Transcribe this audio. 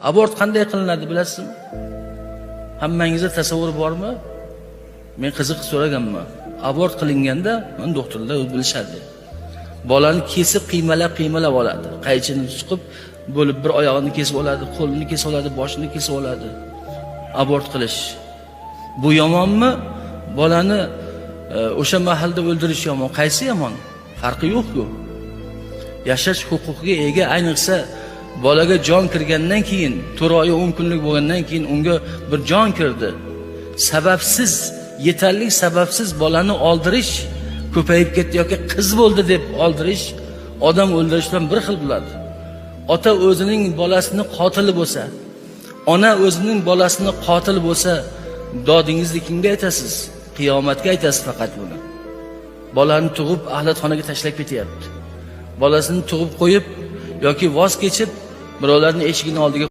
Abort qanday qilinadi bilasizmi? Hammangizda tasavvur bormi? Men qiziq so'raganman. Abort qilinganda, men doktorlar bilishadi. Bolani kesib qiymalab oladi. Qaychini chiqib, bo'lib bir oyog'ini kesib oladi, qo'lini kesib oladi, boshini kesib oladi. Abort qilish. Bu yomonmi? Bolani o'sha mahalda o'ldirish yomon. Qaysi yomon? Farqi yo'q-ku. Yashash huquqiga ega, ayniqsa bolaga jon kirgandan keyin, 4 oy 10 kunlik bo'lgandan keyin unga bir jon kirdi. Sababsiz, yetarli sababsiz bolani oldirish, ko'payib ketdi yoki qiz bo'ldi deb oldirish odam o'ldirish bilan bir xil bo'ladi. Ota o'zining bolasini qotili bo'lsa, ona o'zining bolasini qotili bo'lsa, dodingizni kimga aytasiz? Qiyomatga aytasiz faqat buni. Bolani tug'ib ahlatxonaga tashlab ketyapti. Bolasini tug'ib qo'yib yoki voz kechib birovlarning eshigining oldiga